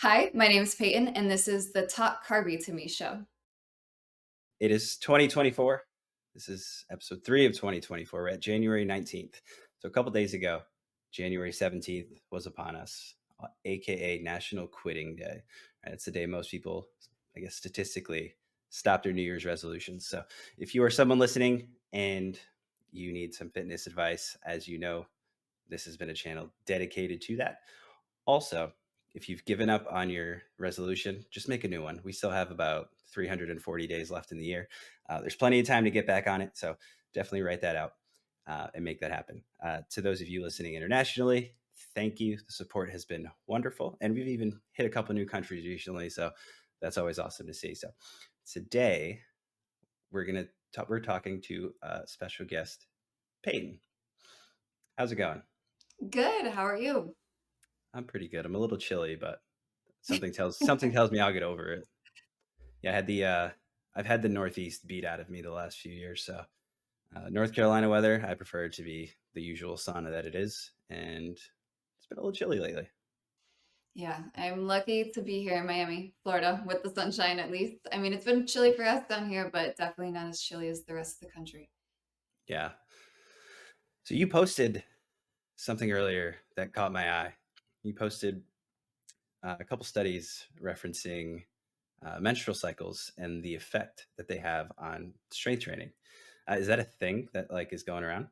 Hi, my name is Peyton, and this is the Talk Carby to Me show. It is 2024. This is episode 3 of 2024. We're at January 19th. So a couple days ago, January 17th was upon us, aka National Quitting Day. And it's the day most people, I guess, statistically stop their New Year's resolutions. So if you are someone listening and you need some fitness advice, as you know, this has been a channel dedicated to that. Also, if you've given up on your resolution, just make a new one. We still have about 340 days left in the year. There's plenty of time to get back on it. So definitely write that out and make that happen. To those of you listening internationally, thank you. The support has been wonderful. And we've even hit a couple new countries recently. So that's always awesome to see. So today we're talking to a special guest, Peyton. How's it going? Good. How are you? I'm pretty good. I'm a little chilly, but something tells me I'll get over it. Yeah, I've had the Northeast beat out of me the last few years. So North Carolina weather, I prefer it to be the usual sauna that it is, and it's been a little chilly lately. Yeah, I'm lucky to be here in Miami, Florida, with the sunshine at least. I mean, it's been chilly for us down here, but definitely not as chilly as the rest of the country. Yeah. So you posted something earlier that caught my eye. You posted a couple studies referencing menstrual cycles and the effect that they have on strength training. Is that a thing that like is going around?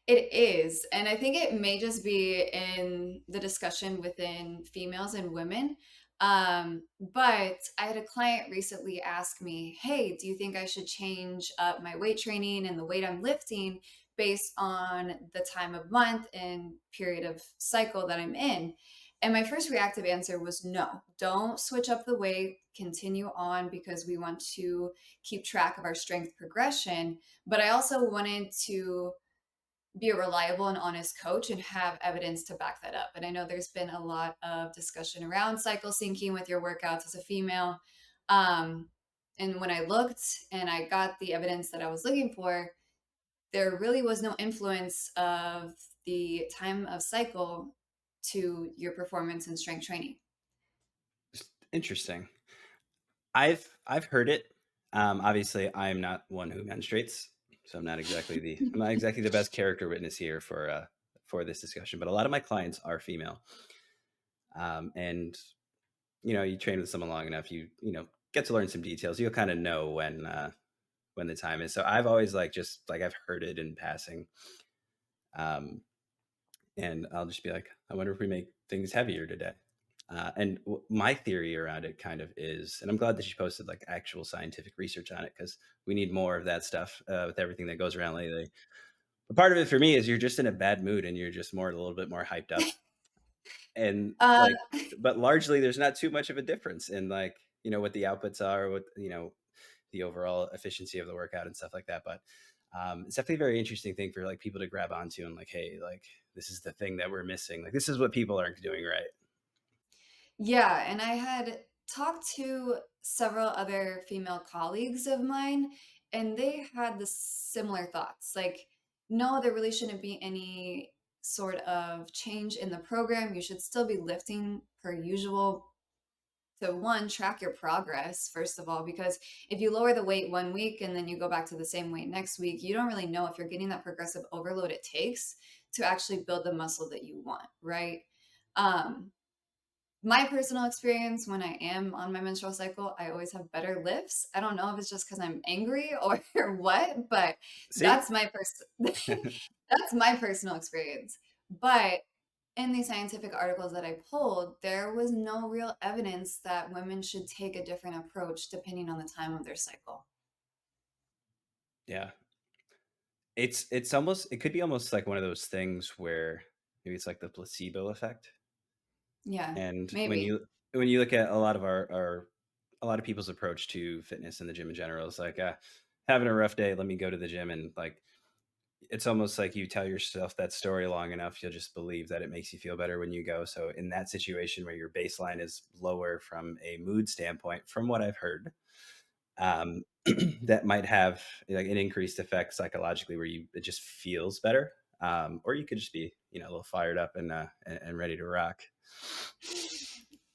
It is. And I think it may just be in the discussion within females and women. But I had a client recently ask me, hey, do you think I should change up my weight training and the weight I'm lifting based on the time of month and period of cycle that I'm in? And my first reactive answer was no, don't switch up the weight, continue on because we want to keep track of our strength progression. But I also wanted to be a reliable and honest coach and have evidence to back that up. And I know there's been a lot of discussion around cycle syncing with your workouts as a female. Um, and when I looked and I got the evidence that I was looking for, there really was no influence of the time of cycle to your performance and strength training. Interesting. I've heard it. Obviously, I'm not one who menstruates, so I'm not exactly the best character witness here for this discussion. But a lot of my clients are female, and you train with someone long enough, you get to learn some details. You'll kind of know when the time is. So I've always just I've heard it in passing, um, and I'll just be like, I wonder if we make things heavier today. And my theory around it kind of is, and I'm glad that she posted like actual scientific research on it because we need more of that stuff with everything that goes around lately. But part of it for me is you're just in a bad mood and you're just more a little bit more hyped up, and Uh, but largely there's not too much of a difference in what the outputs are, what the overall efficiency of the workout and stuff like that. But it's definitely a very interesting thing for like people to grab onto and like, hey, like this is the thing that we're missing. Like this is what people aren't doing right. Yeah, and I had talked to several other female colleagues of mine, and they had the similar thoughts. Like, no, there really shouldn't be any sort of change in the program. You should still be lifting per usual. To one, track your progress, first of all, because if you lower the weight one week and then you go back to the same weight next week, you don't really know if you're getting that progressive overload it takes to actually build the muscle that you want, right? Um, my personal experience when I am on my menstrual cycle, I always have better lifts. I don't know if it's just because I'm angry or what, but See, that's my that's my personal experience. But in the scientific articles that I pulled, there was no real evidence that women should take a different approach depending on the time of their cycle. yeah, it could be almost like one of those things where maybe it's like the placebo effect. Yeah, And maybe. when you look at a lot of our a lot of people's approach to fitness in the gym in general, it's like having a rough day, let me go to the gym, and like it's almost like you tell yourself that story long enough, you'll just believe that it makes you feel better when you go. So in that situation where your baseline is lower from a mood standpoint, from what I've heard, um, that might have like an increased effect psychologically where it just feels better. Or you could just be, a little fired up and ready to rock.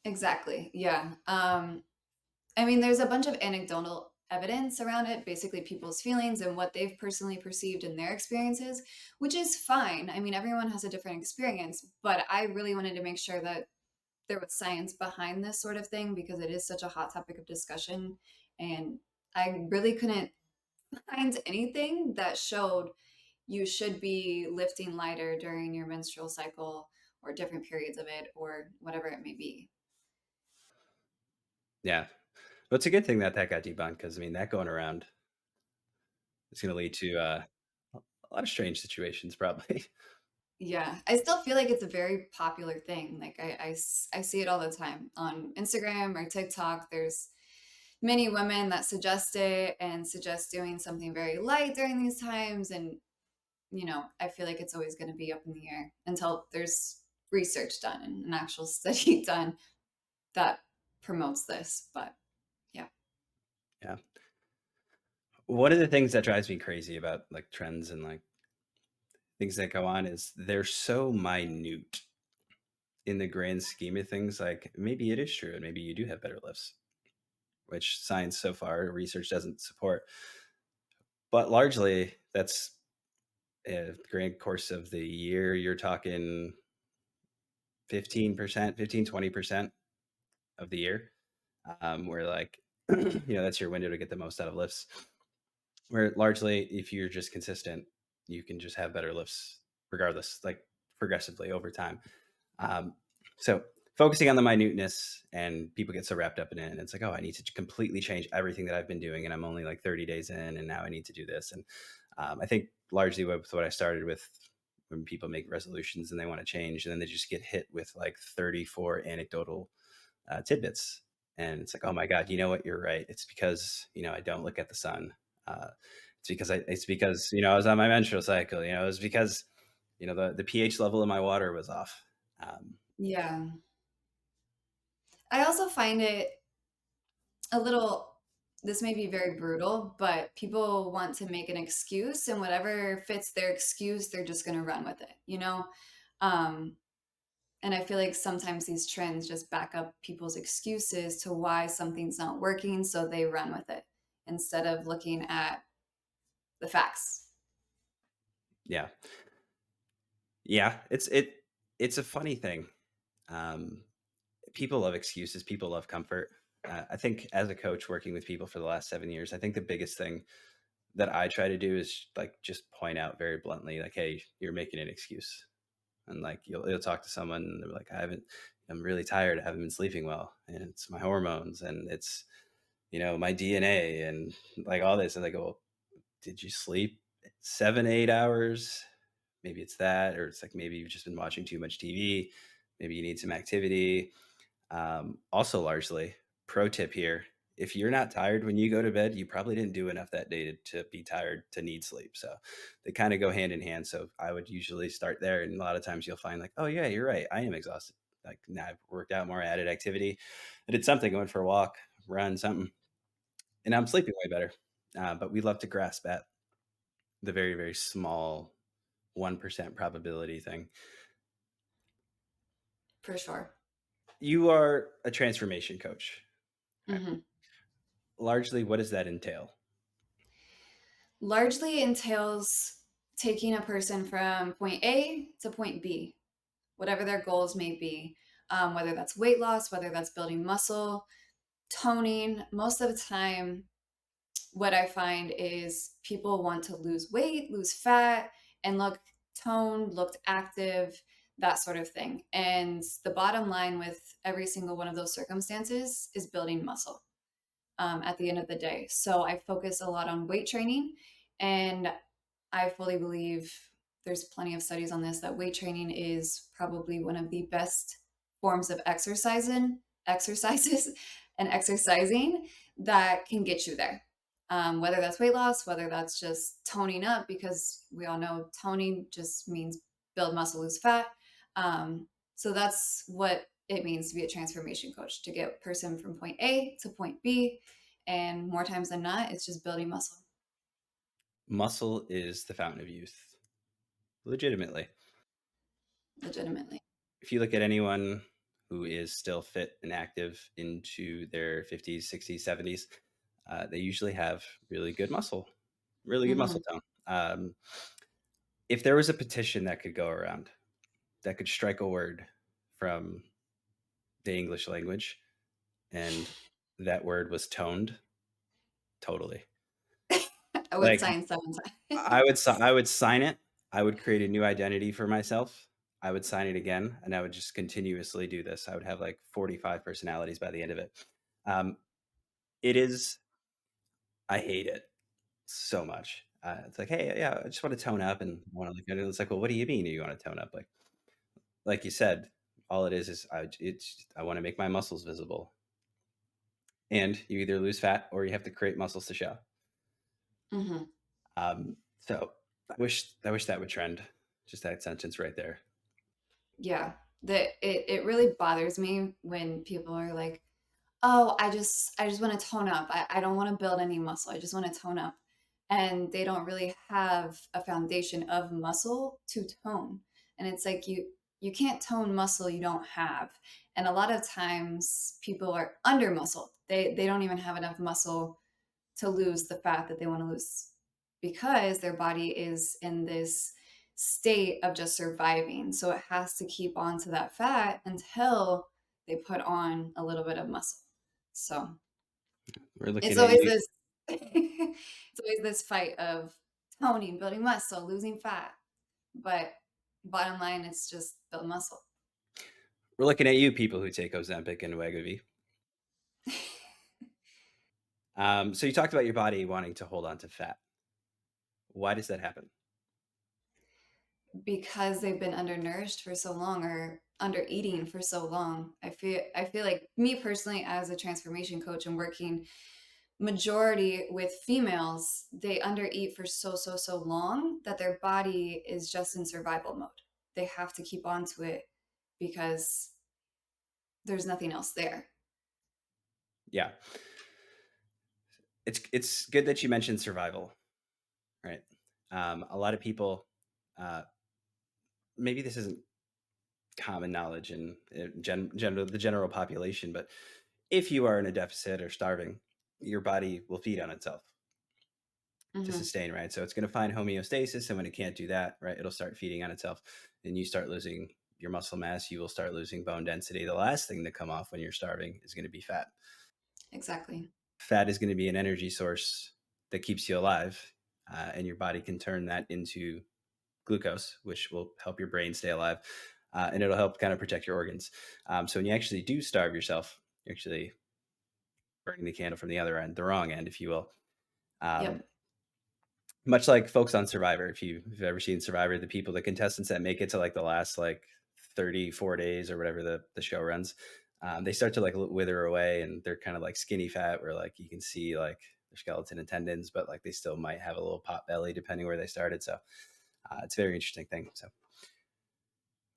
Exactly. Yeah. I mean, there's a bunch of anecdotal evidence around it, basically people's feelings and what they've personally perceived in their experiences, which is fine. I mean, everyone has a different experience, but I really wanted to make sure that there was science behind this sort of thing because it is such a hot topic of discussion. And I really couldn't find anything that showed you should be lifting lighter during your menstrual cycle or different periods of it or whatever it may be. Yeah. But it's a good thing that that got debunked because I mean, that going around is gonna lead to, a lot of strange situations probably. Yeah, I still feel like it's a very popular thing. Like I see it all the time on Instagram or TikTok. There's many women that suggest it and suggest doing something very light during these times. And, I feel like it's always going to be up in the air until there's research done and an actual study done that promotes this. But yeah. Yeah. One of the things that drives me crazy about, like, trends and, like, things that go on is they're so minute in the grand scheme of things, like, maybe it is true and maybe you do have better lifts, which science so far, research doesn't support. But largely, that's the grand course of the year, you're talking 15%, 15, 20% of the year, where, like, that's your window to get the most out of lifts. Where largely, if you're just consistent, you can just have better lifts regardless, like, progressively over time. Um, so focusing on the minuteness and people get so wrapped up in it, and it's like, oh, I need to completely change everything that I've been doing, and I'm only like 30 days in, and now I need to do this. And I think largely with what I started with, when people make resolutions and they want to change, and then they just get hit with like 34 anecdotal tidbits, and it's like, oh my god, you know what? You're right. It's because I don't look at the sun. Uh, it's because I was on my menstrual cycle. It was because the pH level of my water was off. Um, Yeah. I also find it a little, this may be very brutal, but people want to make an excuse, and whatever fits their excuse, they're just going to run with it? Um, and I feel like sometimes these trends just back up people's excuses to why something's not working, so they run with it instead of looking at the facts. Yeah. Yeah, it's a funny thing. Um, People love excuses, people love comfort. I think as a coach working with people for the last 7 years, I think the biggest thing that I try to do is, like, just point out very bluntly, like, "Hey, you're making an excuse." And, like, you'll talk to someone, and they're like, I'm really tired, I haven't been sleeping well, and it's my hormones, and it's, my DNA, and, like, all this." And they go, "Well, did you sleep 7, 8 hours?" Maybe it's that, or it's like maybe you've just been watching too much TV. Maybe you need some activity. Also, largely, pro tip here: if you're not tired when you go to bed, you probably didn't do enough that day to be tired to need sleep. So they kind of go hand in hand. So I would usually start there, and a lot of times you'll find like, oh yeah, you're right, I am exhausted. Like now I've worked out more, added activity, I did something, went for a walk, run something, and I'm sleeping way better. But we love to grasp at the very very small 1% probability thing. For sure. You are a transformation coach. Right? Hmm. Largely, what does that entail? Largely entails taking a person from point A to point B, whatever their goals may be, whether that's weight loss, whether that's building muscle, toning. Most of the time, what I find is people want to lose weight, lose fat, and look toned, looked active, that sort of thing. And the bottom line with every single one of those circumstances is building muscle at the end of the day. So I focus a lot on weight training, and I fully believe there's plenty of studies on this that weight training is probably one of the best forms of exercises and exercising that can get you there. Whether that's weight loss, whether that's just toning up, because we all know toning just means build muscle, lose fat. So that's what it means to be a transformation coach, to get a person from point A to point B. And more times than not, it's just building muscle Muscle is the fountain of youth, legitimately. legitimately. If you look at anyone who is still fit and active into their 50s, 60s, 70s, they usually have really good muscle Mhm. tone. If there was a petition that could go around that could strike a word from the English language and that word was toned, totally. I would Like sign someone's. I would sign it. I would create a new identity for myself. I would sign it again, and I would just continuously do this. I would have like 45 personalities by the end of it. Um, it is. I hate it so much. It's like, hey, yeah, I just want to tone up, and want to look at it. It's like, well, what do you mean you want to tone up? Like you said, all it is I want to make my muscles visible, and you either lose fat or you have to create muscles to show. Mhm. So I wish that would trend. Just that sentence right there. Yeah. It really bothers me when people are like, "Oh, I just wanna tone up. I don't wanna build any muscle. I just wanna tone up." And they don't really have a foundation of muscle to tone. And it's like you can't tone muscle you don't have. And a lot of times people are under muscled. They don't even have enough muscle to lose the fat that they want to lose because their body is in this state of just surviving. So it has to keep on to that fat until they put on a little bit of muscle. So We're it's looking at always you. this it's always this fight of toning, building muscle, losing fat. But bottom line, it's just build muscle. We're looking at you, people who take Ozempic and Wegovy. So you talked about your body wanting to hold on to fat. Why does that happen? Because they've been undernourished for so long or under eating for so long. I feel like me personally as a transformation coach and working majority with females, they undereat for so long that their body is just in survival mode. They have to keep on to it because there's nothing else there. Yeah, it's good that you mentioned survival, right? A lot of people, uh, maybe this isn't common knowledge in the general population, but if you are in a deficit or starving, your body will feed on itself to Mhm. sustain, right? So it's going to find homeostasis, and when it can't do that, right, it'll start feeding on itself, and you start losing your muscle mass. You will start losing bone density. The last thing to come off when you're starving is going to be fat. Exactly. Fat is going to be an energy source that keeps you alive, and your body can turn that into glucose, which will help your brain stay alive, and it'll help kind of protect your organs. So when you actually do starve yourself, you're actually burning the candle from the other end, the wrong end, if you will. Um, Yep. much like folks on Survivor, if you've ever seen Survivor, the people, the contestants that make it to like the last like 34 days or whatever the show runs, they start to like wither away, and they're kind of like skinny fat where like you can see like their skeleton and tendons, but like they still might have a little pot belly depending where they started. So it's a very interesting thing. So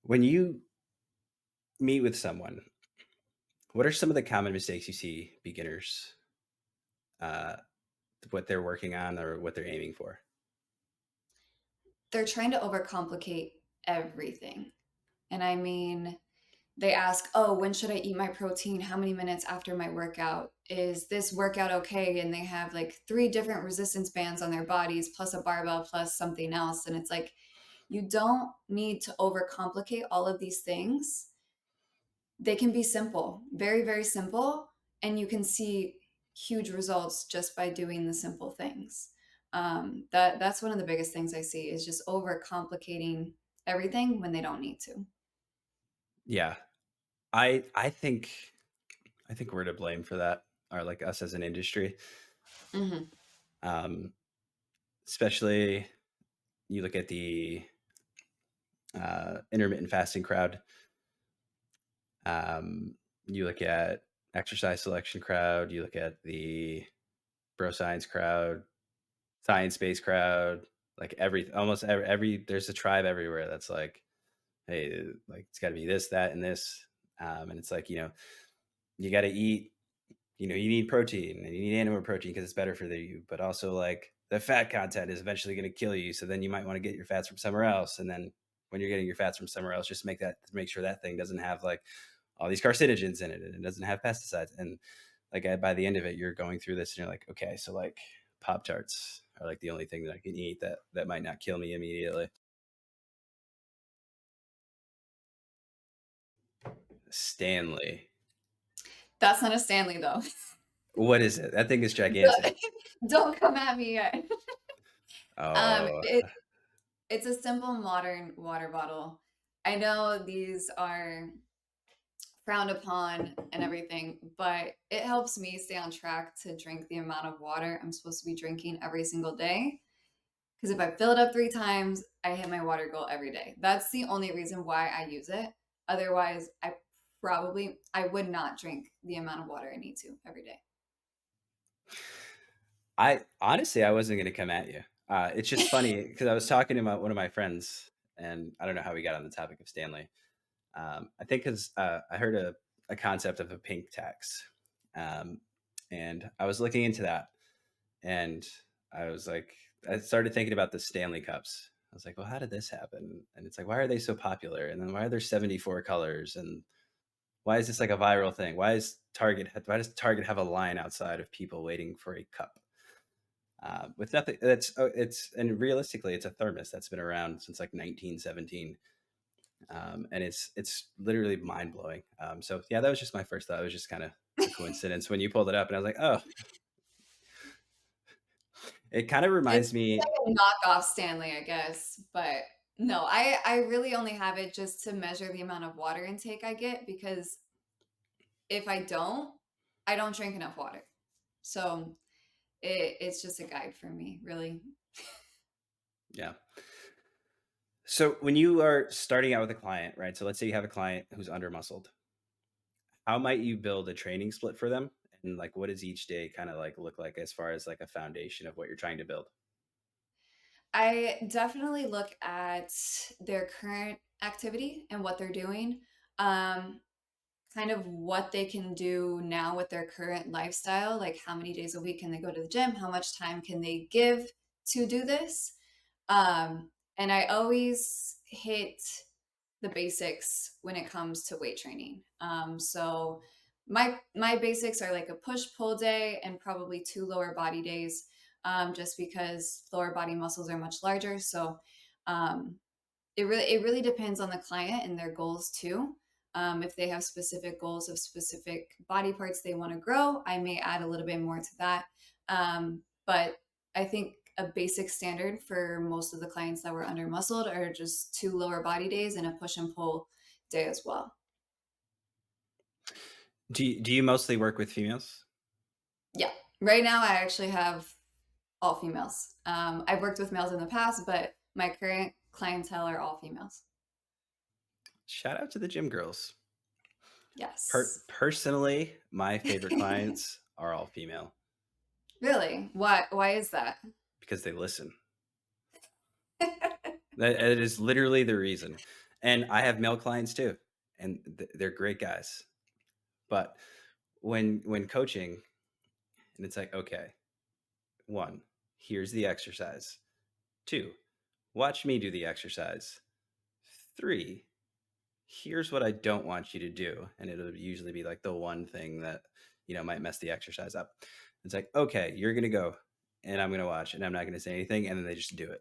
when you meet with someone, what are some of the common mistakes you see beginners, uh, what they're working on or what they're aiming for? They're trying to overcomplicate everything. And I mean, they ask, "Oh, when should I eat my protein? How many minutes after my workout? Is this workout okay?" And they have like three different resistance bands on their bodies, plus a barbell, plus something else. And it's like, you don't need to overcomplicate all of these things. They can be simple, very, very simple. And you can see huge results just by doing the simple things. That's one of the biggest things I see is just overcomplicating everything when they don't need to. Yeah, I think we're to blame for that, or like us as an industry. Hmm. Um, especially you look at the intermittent fasting crowd. You look at exercise selection crowd. You look at the bro science crowd, science based crowd. Like almost every there's a tribe everywhere that's like, hey, like it's got to be this, that, and this. And it's like, you got to eat, you need protein and you need animal protein because it's better for you, but also like the fat content is eventually going to kill you. So then you might want to get your fats from somewhere else. And then when you're getting your fats from somewhere else, just make sure that thing doesn't have like all these carcinogens in it, and it doesn't have pesticides. And like by the end of it, you're going through this, and you're like, okay, so like Pop Tarts are like the only thing that I can eat that might not kill me immediately. Stanley. That's not a Stanley though. What is it? That thing is gigantic. Don't come at me yet. Oh, It's a simple modern water bottle. I know these are frowned upon and everything, but it helps me stay on track to drink the amount of water I'm supposed to be drinking every single day. Because if I fill it up 3 times, I hit my water goal every day. That's the only reason why I use it. Otherwise, I would not drink the amount of water I need to every day. I honestly, I wasn't going to come at you. It's just funny because I was talking to one of my friends, and I don't know how we got on the topic of Stanley. I think because I heard a concept of a pink tax, um, and I was looking into that, and I was like, I started thinking about the Stanley Cups. I was like, well, how did this happen? And it's like, why are they so popular? And then why are there 74 colors? And why is this like a viral thing? Why does Target have a line outside of people waiting for a cup? With nothing it's and realistically it's a thermos that's been around since like 1917, and it's literally mind-blowing. So yeah, that was just my first thought. It was just kind of a coincidence when you pulled it up, and I was like, oh, it kind of It's reminds me. like a knockoff Stanley, I guess. But no, I really only have it just to measure the amount of water intake I get because if I don't drink enough water. So it's just a guide for me, really. Yeah. So when you are starting out with a client, right, so let's say you have a client who's under muscled, how might you build a training split for them, and like what does each day kind of like look like as far as like a foundation of what you're trying to build? I definitely look at their current activity and what they're doing. Um, Kind of what they can do now with their current lifestyle, like how many days a week can they go to the gym? How much time can they give to do this? And I always hit the basics when it comes to weight training. So my basics are like a push pull day and probably 2 lower body days, just because lower body muscles are much larger. So um, it really depends on the client and their goals too. If they have specific goals of specific body parts they want to grow, I may add a little bit more to that. But I think a basic standard for most of the clients that were under muscled are just 2 lower body days and a push and pull day as well. Do you mostly work with females? Yeah. Right now, I actually have all females. I've worked with males in the past, but my current clientele are all females. Shout out to the gym girls. Yes. Personally, my favorite clients are all female Really? Why is that? because they listen. That it is literally the reason. And I have male clients too, and they're great guys. But when coaching, and it's like, okay, one, here's the exercise. Two, watch me do the exercise. Three, here's what I don't want you to do, and it'll usually be like the one thing that might mess the exercise up. It's like, okay, you're gonna go, and I'm gonna watch, and I'm not gonna say anything, and then they just do it.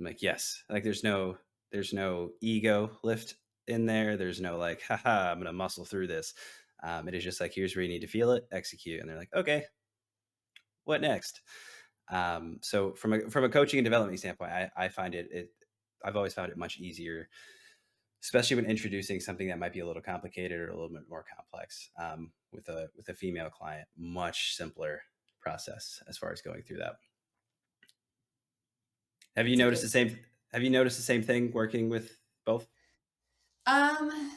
I'm like, yes. Like there's no ego lift in there. There's no like, haha, I'm gonna muscle through this. It is just like, here's where you need to feel it, execute. And they're like, okay, what next? So from a coaching and development standpoint, I find I've always found it much easier, especially when introducing something that might be a little complicated or a little bit more complex, with a female client. Much simpler process as far as going through that. Have you It's a noticed good. the same? Have you noticed the same thing working with both? Um,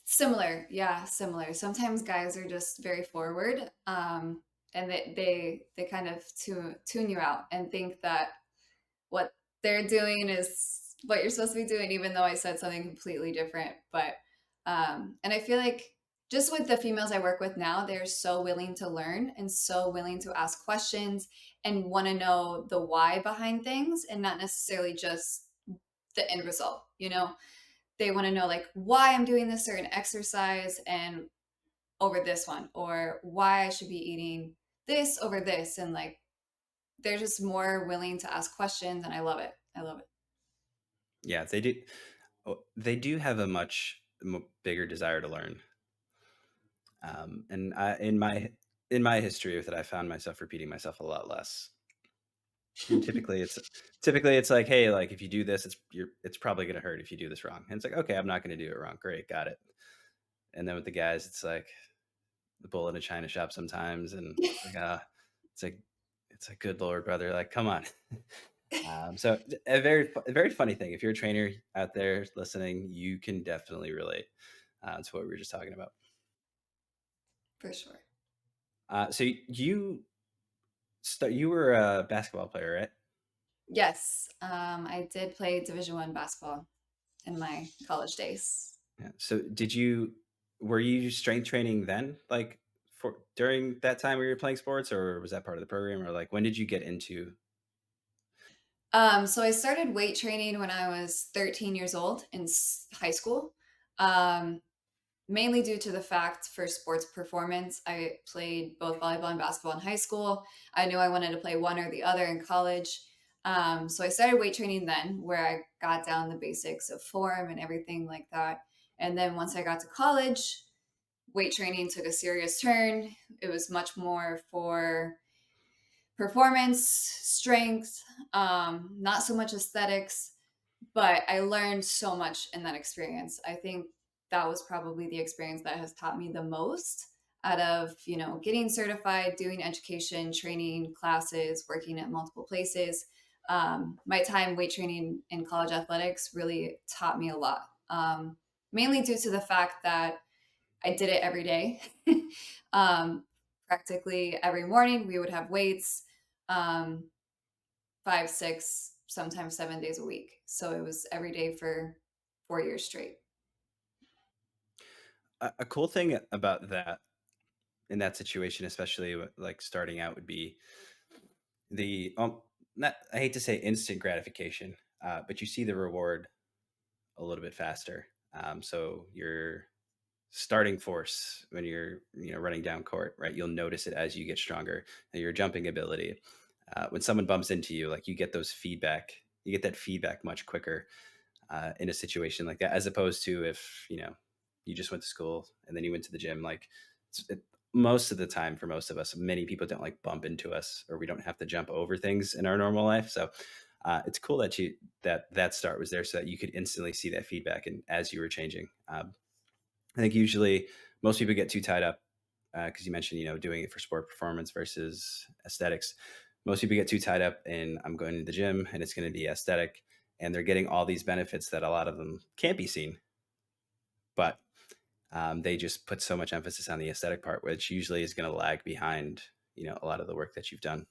Similar, yeah, similar. Sometimes guys are just very forward, and they kind of tune you out and think that what they're doing is what you're supposed to be doing, even though I said something completely different. But and I feel like just with the females I work with now, they're so willing to learn and so willing to ask questions and want to know the why behind things and not necessarily just the end result, you know? they want to know like why I'm doing this certain exercise and over this one, or why I should be eating this over this. And like, they're just more willing to ask questions. And I love it. I love it. Yeah, they do. They do have a much bigger desire to learn. And in my history with it, I found myself repeating myself a lot less. And typically it's like, hey, like if you do this, it's probably gonna hurt if you do this wrong. And it's like, okay, I'm not gonna do it wrong. Great, got it. And then with the guys, it's like the bull in a china shop sometimes, and it's like it's like good lord, brother, like come on. So a very funny thing. If you're a trainer out there listening, you can definitely relate to what we were just talking about. For sure. So you were a basketball player, right? Yes. I did play Division 1 basketball in my college days. Yeah. So were you strength training then, like for during that time where you were playing sports, or was that part of the program, or like when did you get into? So I started weight training when I was 13 years old in high school. Um, Mainly due to the fact for sports performance. I played both volleyball and basketball in high school. I knew I wanted to play one or the other in college. So I started weight training then, where I got down the basics of form and everything like that. And then once I got to college, weight training took a serious turn. It was much more for performance, strength, not so much aesthetics, but I learned so much in that experience. I think that was probably the experience that has taught me the most out of, getting certified, doing education, training, classes, working at multiple places. My time weight training in college athletics really taught me a lot, mainly due to the fact that I did it every day. um, Practically every morning, we would have weights, um, 5, 6, sometimes 7 days a week. So it was every day for 4 years straight. A cool thing about that in that situation, especially like starting out, would be the not I hate to say instant gratification, but you see the reward a little bit faster. So your starting force when you're running down court, right? You'll notice it as you get stronger. And your jumping ability. When someone bumps into you, like you get that feedback much quicker in a situation like that, as opposed to if you just went to school and then you went to the gym. Like most of the time, for most of us, many people don't like bump into us, or we don't have to jump over things in our normal life. So it's cool that that start was there, so that you could instantly see that feedback and as you were changing. I think usually most people get too tied up because you mentioned, doing it for sport performance versus aesthetics. Most people get too tied up in I'm going to the gym and it's going to be aesthetic, and they're getting all these benefits that a lot of them can't be seen, but they just put so much emphasis on the aesthetic part, which usually is going to lag behind, a lot of the work that you've done.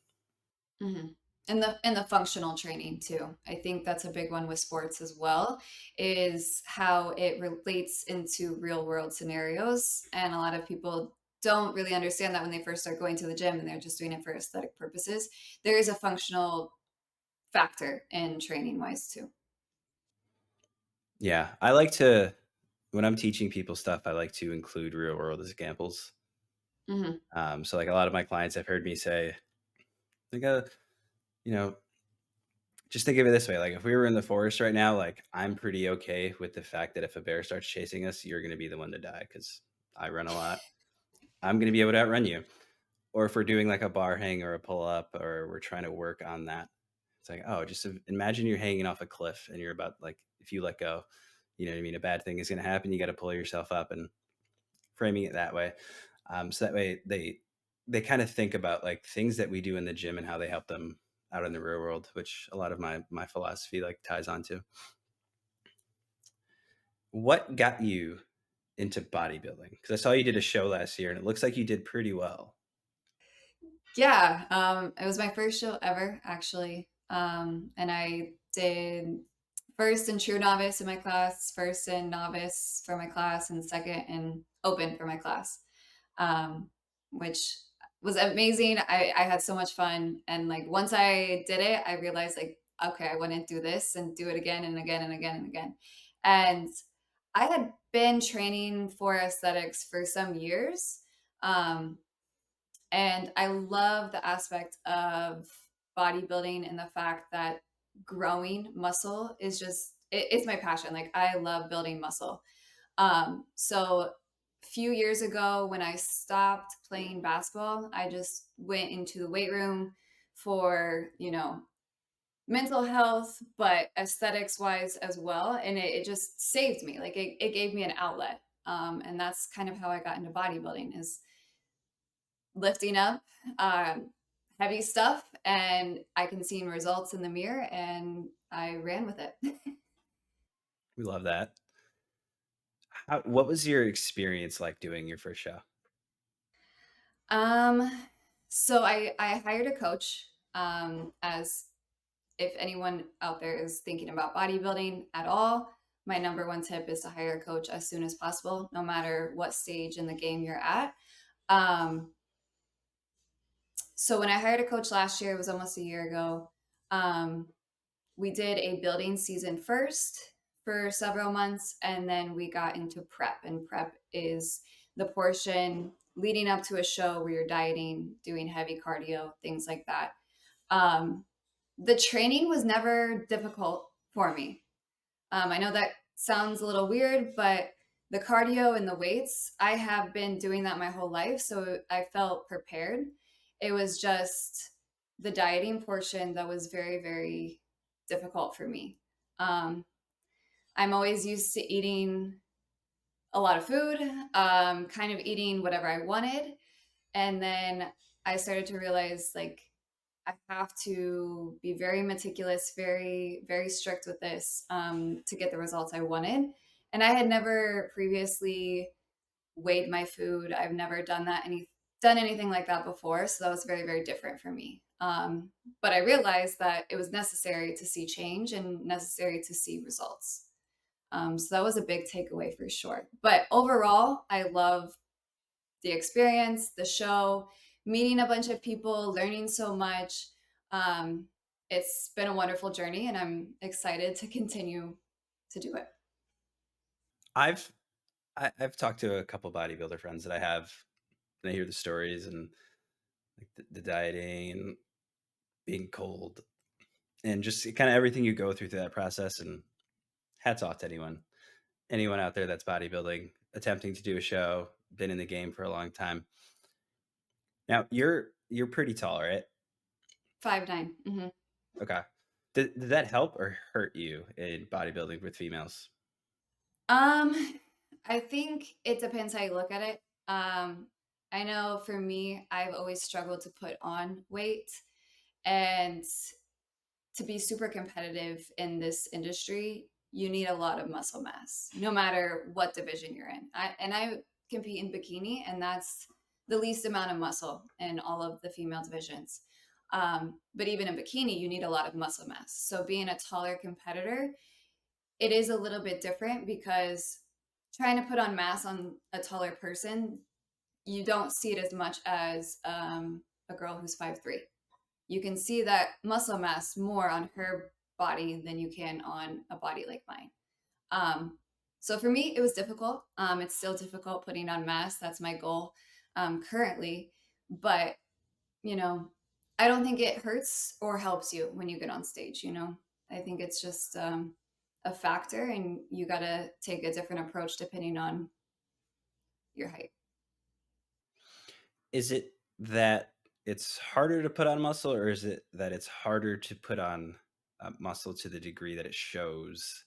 Mhm. And the functional training too. I think that's a big one with sports as well, is how it relates into real world scenarios. And a lot of people don't really understand that when they first start going to the gym and they're just doing it for aesthetic purposes. There is a functional factor in training wise too. Yeah, I like to when I'm teaching people stuff, I like to include real world examples. Hmm. So like a lot of my clients have heard me say, like, you know, just think of it this way, like, if we were in the forest right now, like, I'm pretty okay with the fact that if a bear starts chasing us, you're gonna be the one to die because I run a lot. I'm gonna be able to outrun you. Or if we're doing, like, a bar hang or a pull-up, or we're trying to work on that, it's like, oh, just imagine you're hanging off a cliff and you're about like, if you let go, you know what I mean? A bad thing is gonna happen, you gotta pull yourself up, and framing it that way. So that way they kind of think about like things that we do in the gym and how they help them out in the real world, which a lot of my philosophy like ties onto. What got you into bodybuilding? Because I saw you did a show last year and it looks like you did pretty well. Yeah, it was my first show ever, actually. And I did first in true novice in my class, first in novice for my class, and second in open for my class, um, which was amazing. I had so much fun. And like once I did it, I realized like, okay, I want to do this and do it again and again and again and again. And I had been training for aesthetics for some years. Um, and I love the aspect of bodybuilding and the fact that growing muscle is just, it's my passion. Like, I love building muscle. So a few years ago, when I stopped playing basketball, I just went into the weight room for, mental health, but aesthetics wise as well. And it just saved me. Like, it gave me an outlet. And that's kind of how I got into bodybuilding, is lifting up um, heavy stuff, and I can see results in the mirror, and I ran with it. We love that. What was your experience like doing your first show? um, so I hired a coach, as if anyone out there is thinking about bodybuilding at all, my number one tip is to hire a coach as soon as possible, no matter what stage in the game you're at. Um, so when I hired a coach last year, it was almost a year ago. Um, we did a building season first for several months, and then we got into prep. And prep is the portion leading up to a show where you're dieting, doing heavy cardio, things like that. Um, the training was never difficult for me. I know that sounds a little weird, but the cardio and the weights, I have been doing that my whole life. So I felt prepared. It was just the dieting portion that was very, very difficult for me. Um, I'm always used to eating a lot of food, kind of eating whatever I wanted. And then I started to realize, like, I have to be very meticulous, very, very strict with this, to get the results I wanted. And I had never previously weighed my food. I've never done anything like that before. So that was very, very different for me. But I realized that it was necessary to see change and necessary to see results. So that was a big takeaway for sure. But overall, I love the experience, the show, meeting a bunch of people, learning so much. Um, it's been a wonderful journey, and I'm excited to continue to do it. I've I've talked to a couple bodybuilder friends that I have, and I hear the stories and like the dieting and being cold and just kind of everything you go through that process. And hats off to anyone out there that's bodybuilding, attempting to do a show, been in the game for a long time. Now you're pretty tall, right? 5'9". Okay. Did that help or hurt you in bodybuilding with females? Um, I think it depends how you look at it. I know for me, I've always struggled to put on weight, and to be super competitive in this industry, you need a lot of muscle mass, no matter what division you're in. I compete in bikini, and that's the least amount of muscle in all of the female divisions. But even in bikini, you need a lot of muscle mass. So being a taller competitor, it is a little bit different, because trying to put on mass on a taller person, you don't see it as much as a girl who's 5'3". You can see that muscle mass more on her body than you can on a body like mine. Um, so for me, it was difficult. It's still difficult putting on mass. That's my goal currently. But, you know, I don't think it hurts or helps you when you get on stage. I think it's just a factor, and you got to take a different approach depending on your height. Is it that it's harder to put on muscle, or is it that it's harder to put on muscle to the degree that it shows?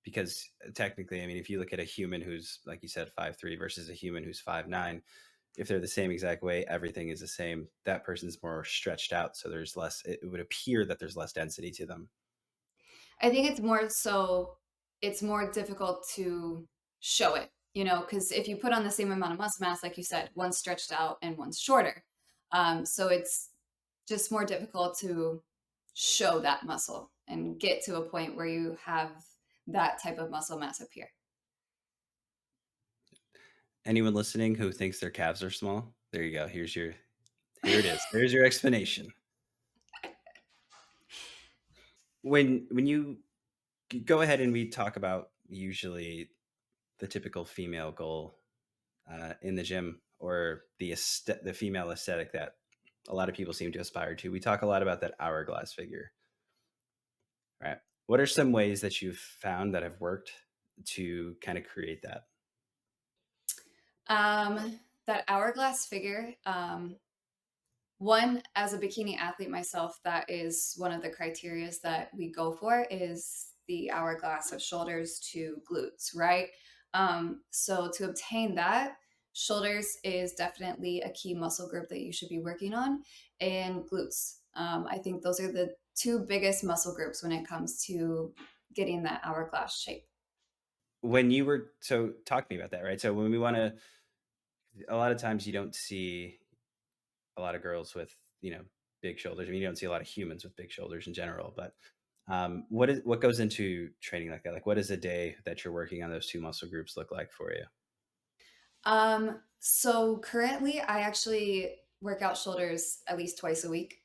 Because technically, I mean, if you look at a human who's, like you said, 5'3" versus a human who's 5'9", if they're the same exact weight, everything is the same. That person's more stretched out, so there's less. It would appear that there's less density to them. I think it's more so, it's more difficult to show it, because if you put on the same amount of muscle mass, like you said, one's stretched out and one's shorter. So it's just more difficult to show that muscle and get to a point where you have that type of muscle mass appear. Anyone listening who thinks their calves are small, there you go. Here it is. There's your explanation. When you go ahead and we talk about usually the typical female goal in the gym, or the female aesthetic that a lot of people seem to aspire to. We talk a lot about that hourglass figure, right? What are some ways that you've found that have worked to kind of create that? That hourglass figure, one, as a bikini athlete myself, that is one of the criterias that we go for is the hourglass of shoulders to glutes, right? So to obtain that, shoulders is definitely a key muscle group that you should be working on, and glutes. I think those are the two biggest muscle groups when it comes to getting that hourglass shape. When you were so talk to me about that, right? So when we want to, a lot of times you don't see a lot of girls with, big shoulders. I mean, you don't see a lot of humans with big shoulders in general, but what goes into training like that? Like, what does a day that you're working on those two muscle groups look like for you? So currently I actually work out shoulders at least twice a week.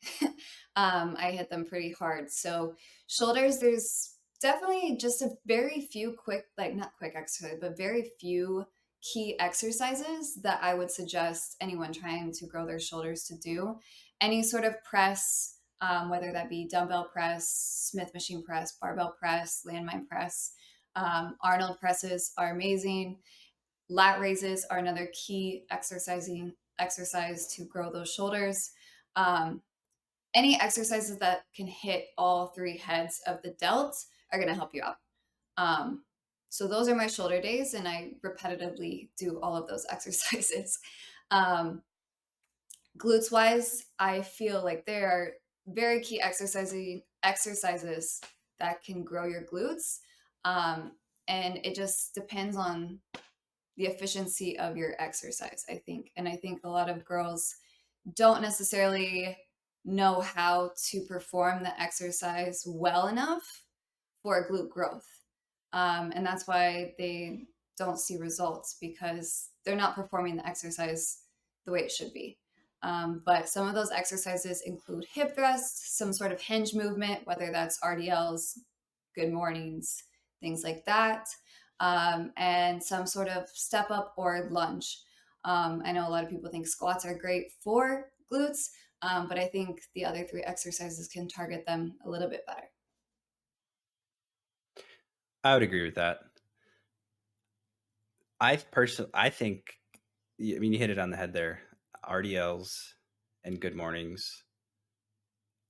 I hit them pretty hard. So shoulders, there's definitely just a very few quick, like not quick exercise, but very few key exercises that I would suggest anyone trying to grow their shoulders to do. Any sort of press, whether that be dumbbell press, Smith machine press, barbell press, landmine press. Arnold presses are amazing. Lat raises are another key exercising exercise to grow those shoulders. Um, any exercises that can hit all three heads of the delt are going to help you out. Um, so those are my shoulder days, and I repetitively do all of those exercises. Um, Glutes wise, I feel like there are very key exercises that can grow your glutes, um, and it just depends on the efficiency of your exercise, I think. And I think a lot of girls don't necessarily know how to perform the exercise well enough for glute growth. And that's why they don't see results because they're not performing the exercise the way it should be. But some of those exercises include hip thrusts, some sort of hinge movement, whether that's RDLs, good mornings, things like that, and some sort of step up or lunge. I know a lot of people think squats are great for glutes, but I think the other three exercises can target them a little bit better. I would agree with that. I think, I mean, you hit it on the head there. RDLs and good mornings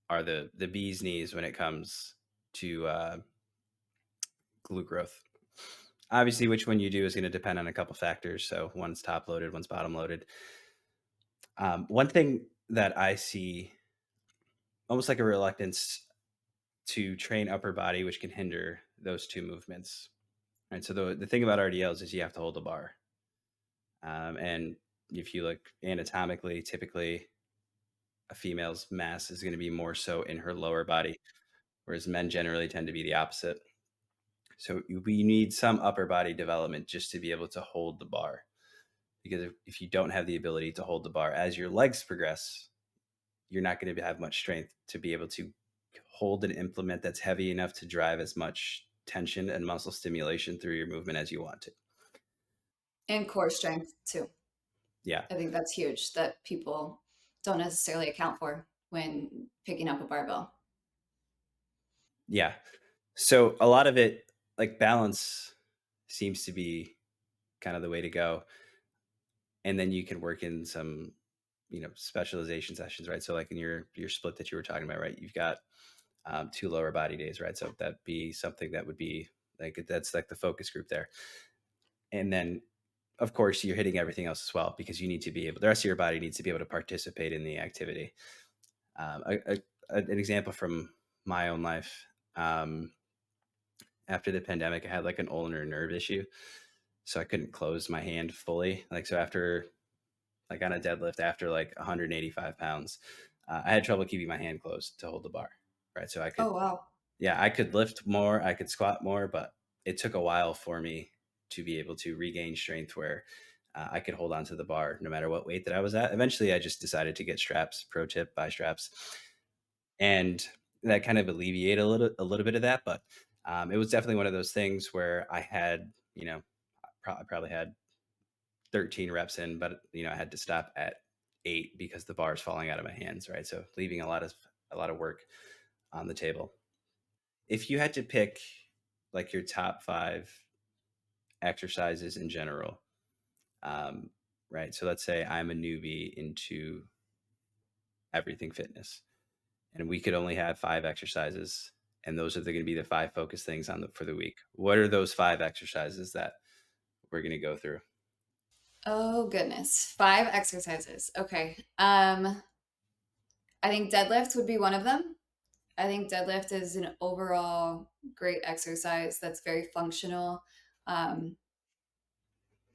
are the bee's knees when it comes to glute growth. Obviously, which one you do is going to depend on a couple factors. So one's top loaded, one's bottom loaded. One thing that I see almost like a reluctance to train upper body, which can hinder those two movements. And so the thing about RDLs is you have to hold the bar. And if you look anatomically, typically a female's mass is going to be more so in her lower body, whereas men generally tend to be the opposite. So we need some upper body development just to be able to hold the bar. Because if you don't have the ability to hold the bar as your legs progress, you're not going to have much strength to be able to hold an implement that's heavy enough to drive as much tension and muscle stimulation through your movement as you want to. And core strength too. Yeah. I think that's huge that people don't necessarily account for when picking up a barbell. Yeah. So a lot of it, like balance, seems to be kind of the way to go. And then you can work in some, specialization sessions, right? So like in your split that you were talking about, right? You've got two lower body days, right? So that'd be something that would be like that's like the focus group there. And then of course you're hitting everything else as well because you need to be able, the rest of your body needs to be able to participate in the activity. An example from my own life, after the pandemic, I had like an ulnar nerve issue. So I couldn't close my hand fully. Like, so after, like on a deadlift, after like 185 pounds, I had trouble keeping my hand closed to hold the bar. Right. So I could, Oh, wow. yeah, I could lift more, I could squat more, but it took a while for me to be able to regain strength where I could hold on to the bar no matter what weight that I was at. Eventually, I just decided to get straps. Pro tip: buy straps, and that kind of alleviated a little bit of that. But it was definitely one of those things where I had, I probably had 13 reps in, but I had to stop at 8 because the bar is falling out of my hands, right? So leaving a lot of work on the table. If you had to pick like your top 5 exercises in general, um, right? So let's say I'm a newbie into everything fitness, and we could only have 5 exercises, and those are going to be the 5 focus things for the week. What are those 5 exercises that we're going to go through? Oh goodness. 5 exercises. Okay. I think deadlift would be one of them. I think deadlift is an overall great exercise that's very functional. Um,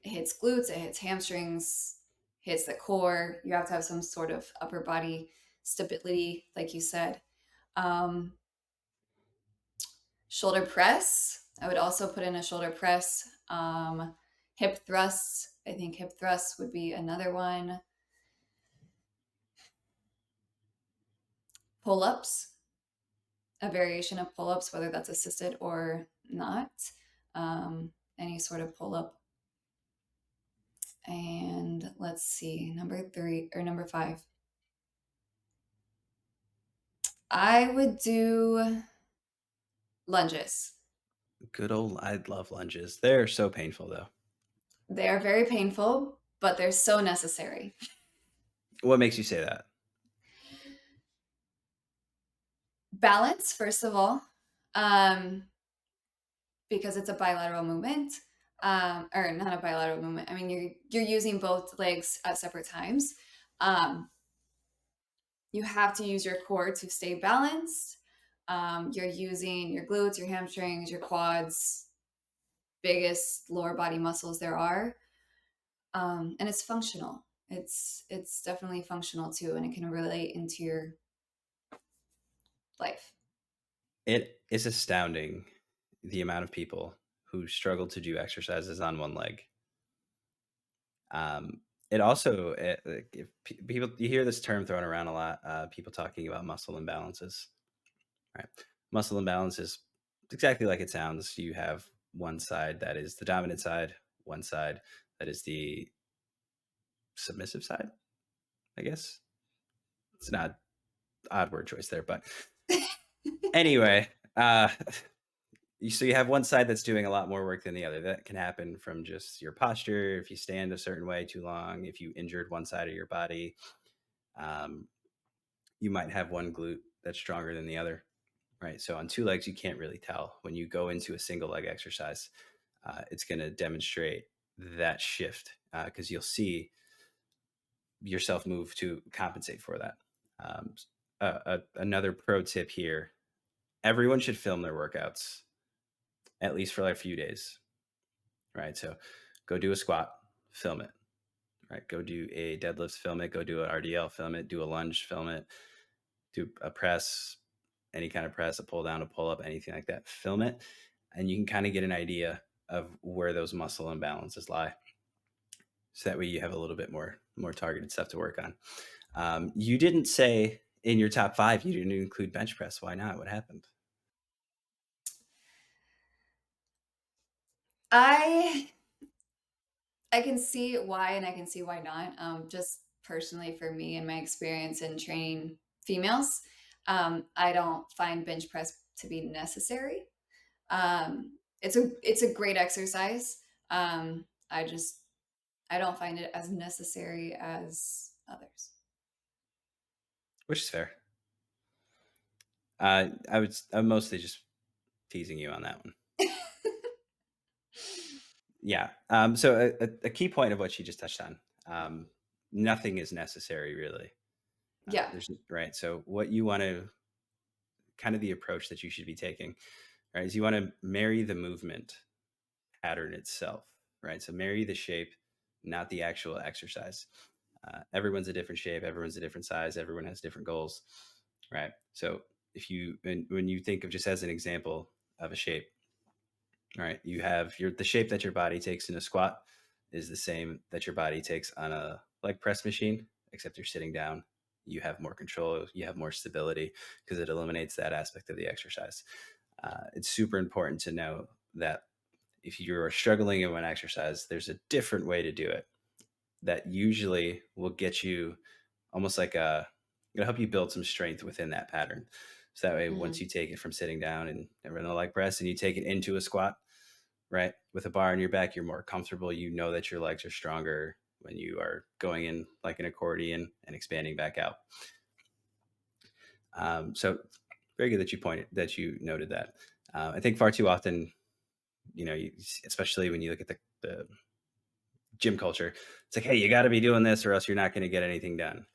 it hits glutes, it hits hamstrings, hits the core. You have to have some sort of upper body stability, like you said. Um, Shoulder press. I would also put in a shoulder press. Hip thrusts. I think hip thrusts would be another one. Pull ups, a variation of pull ups, whether that's assisted or not. Any sort of pull up. And let's see, number 3 or number 5. I would do lunges. Good old, I love lunges. They're so painful though. They are very painful, but they're so necessary. What makes you say that? Balance, first of all, um, because it's a bilateral movement, or not a bilateral movement. I mean, you're using both legs at separate times. Um, you have to use your core to stay balanced. You're using your glutes, your hamstrings, your quads, biggest lower body muscles there are, and it's functional. It's definitely functional too, and it can relate into your life. It is astounding the amount of people who struggle to do exercises on one leg. It also, like, if people, you hear this term thrown around a lot, people talking about muscle imbalances, right? Muscle imbalance is exactly like it sounds. You have one side that is the dominant side, one side that is the submissive side, I guess. It's not odd word choice there, but anyway, so you have one side that's doing a lot more work than the other. That can happen from just your posture. If you stand a certain way too long, if you injured one side of your body, um, you might have one glute that's stronger than the other, right? So on 2 legs, you can't really tell. When you go into a single leg exercise, it's going to demonstrate that shift because you'll see yourself move to compensate for that. Um, Another pro tip here: everyone should film their workouts at least for like a few days, right? So go do a squat, film it, right? Go do a deadlift, film it. Go do an RDL, film it. Do a lunge, film it. Do a press, any kind of press, a pull down, a pull up, anything like that. Film it, and you can kind of get an idea of where those muscle imbalances lie. So that way you have a little bit more targeted stuff to work on. You didn't say in your top 5 you didn't include bench press. Why not? What happened? I I can see why and I can see why not. Just personally for me and my experience in training females, I don't find bench press to be necessary. It's a great exercise. I don't find it as necessary as others. Which is fair. I'm mostly just teasing you on that one. Yeah. So a key point of what she just touched on. Nothing is necessary really. Yeah. There's right. So what you want to kind of the approach that you should be taking, right, is you want to marry the movement pattern itself, right? So marry the shape, not the actual exercise. Everyone's a different shape, everyone's a different size, everyone has different goals, right? So if you when you think of just as an example of a shape, right, you have the shape that your body takes in a squat is the same that your body takes on a leg press machine, except you're sitting down. You have more control, you have more stability because it eliminates that aspect of the exercise. It's super important to know that if you're struggling in one exercise, there's a different way to do it that usually will get you almost like it'll help you build some strength within that pattern. So that way, once Mhm. you take it from sitting down and run a leg press and you take it into a squat, right, with a bar on your back, you're more comfortable. You know that your legs are stronger when you are going in like an accordion and expanding back out. So very good that you noted that. I think far too often, especially when you look at the gym culture, it's like, hey, you got to be doing this or else you're not going to get anything done.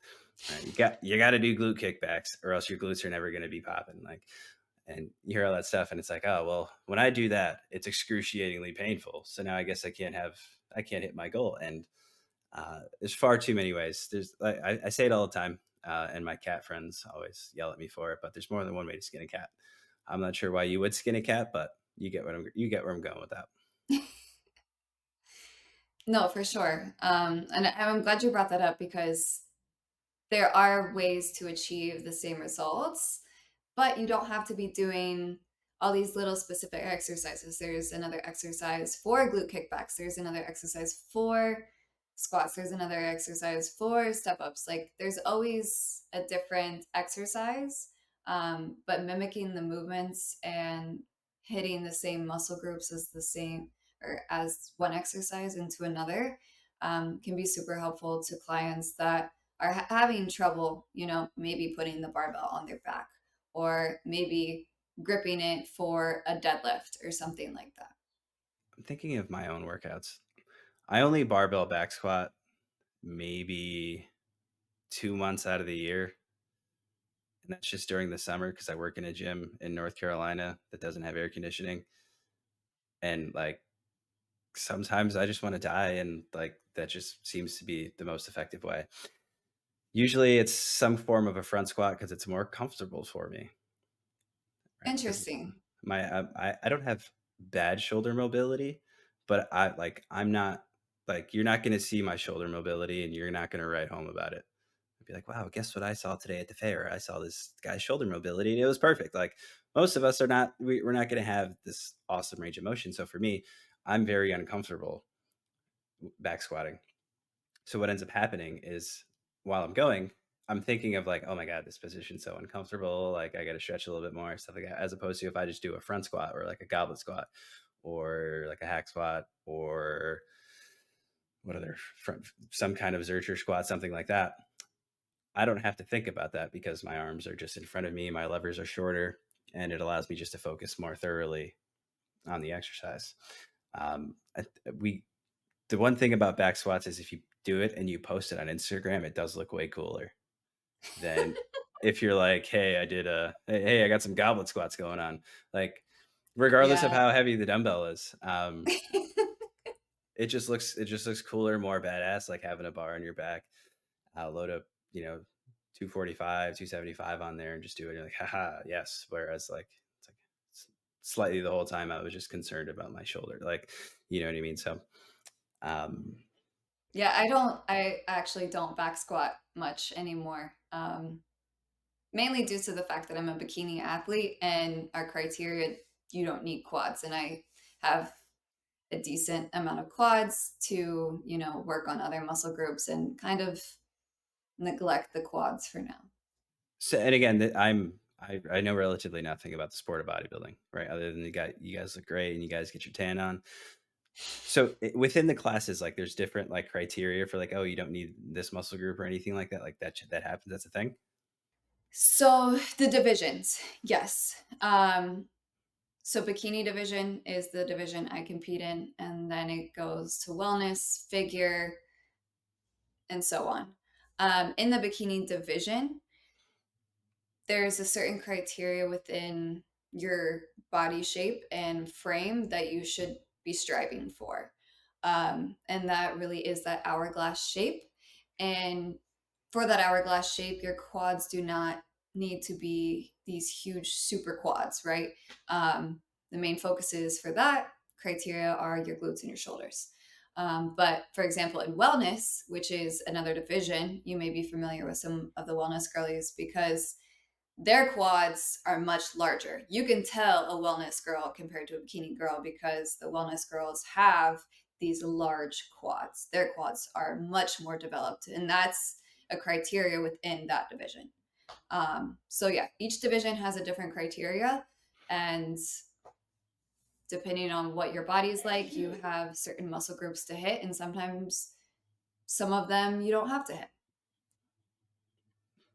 Right? You got to do glute kickbacks or else your glutes are never going to be popping. Like, and you hear all that stuff, and it's like, oh well, when I do that, it's excruciatingly painful. So now I guess I can't hit my goal. And there's far too many ways. I say it all the time, and my cat friends always yell at me for it. But there's more than one way to skin a cat. I'm not sure why you would skin a cat, but you get where I'm going with that. No, for sure. And I'm glad you brought that up because there are ways to achieve the same results, but you don't have to be doing all these little specific exercises. There's another exercise for glute kickbacks. There's another exercise for squats. There's another exercise for step ups. Like there's always a different exercise, but mimicking the movements and hitting the same muscle groups as the same or as one exercise into another can be super helpful to clients that are having trouble, maybe putting the barbell on their back or maybe gripping it for a deadlift or something like that. I'm thinking of my own workouts. I only barbell back squat maybe 2 months out of the year, and that's just during the summer because I work in a gym in North Carolina that doesn't have air conditioning, and like sometimes I just want to die, and like that just seems to be the most effective way. Usually, it's some form of a front squat because it's more comfortable for me, right? Because Interesting. I don't have bad shoulder mobility, but I'm not like you're not going to see my shoulder mobility, and you're not going to write home about it. I'd be like, wow, guess what I saw today at the fair? I saw this guy's shoulder mobility and it was perfect. Like most of us are not, we're not going to have this awesome range of motion. So for me, I'm very uncomfortable back squatting. So what ends up happening is while I'm going, I'm thinking of like, oh my God, this position's so uncomfortable. Like I got to stretch a little bit more, stuff like that. As opposed to if I just do a front squat or like a goblet squat or like a hack squat or what other front, some kind of Zercher squat, something like that. I don't have to think about that because my arms are just in front of me, my levers are shorter, and it allows me just to focus more thoroughly on the exercise. We the one thing about back squats is if you do it and you post it on Instagram, it does look way cooler than if you're like, hey, I got some goblet squats going on. Like, regardless of Yeah. how heavy the dumbbell is, it just looks cooler, more badass, like having a bar on your back. Load up, 245, 275 on there and just do it. You're like, haha, yes. Whereas like it's like slightly the whole time I was just concerned about my shoulder. Like, you know what I mean? So um Yeah, I actually don't back squat much anymore. Mainly due to the fact that I'm a bikini athlete and our criteria, you don't need quads. And I have a decent amount of quads to, work on other muscle groups and kind of neglect the quads for now. so and again I know relatively nothing about the sport of bodybuilding, right? Other than you guys look great and you guys get your tan on. So within the classes, like there's different like criteria for like, oh, you don't need this muscle group or anything like that. Like that happens. That's a thing. So the divisions, yes. So bikini division is the division I compete in, and then it goes to wellness, figure, and so on. In the bikini division, there's a certain criteria within your body shape and frame that you should be striving for. And that really is that hourglass shape. And for that hourglass shape, your quads do not need to be these huge super quads, right? The main focuses for that criteria are your glutes and your shoulders. But for example, in wellness, which is another division, you may be familiar with some of the wellness girlies because their quads are much larger. You can tell a wellness girl compared to a bikini girl because the wellness girls have these large quads. Their quads are much more developed, and that's a criteria within that division. So yeah, each division has a different criteria, and depending on what your body is like, you have certain muscle groups to hit, and sometimes some of them you don't have to hit.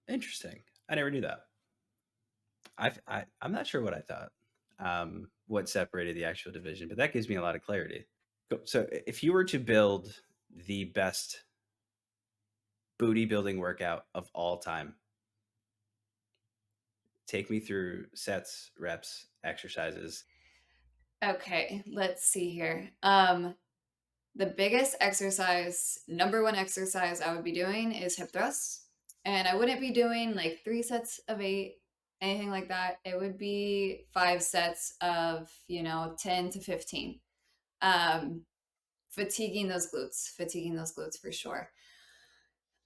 Interesting. I never knew that. I'm not sure what I thought. What separated the actual division, but that gives me a lot of clarity. So, if you were to build the best booty building workout of all time, take me through sets, reps, exercises. Okay, let's see here. The biggest exercise, number one exercise I would be doing is hip thrusts. And I wouldn't be doing like 3 sets of 8, anything like that. It would be 5 sets of, 10 to 15. Um, fatiguing those glutes for sure.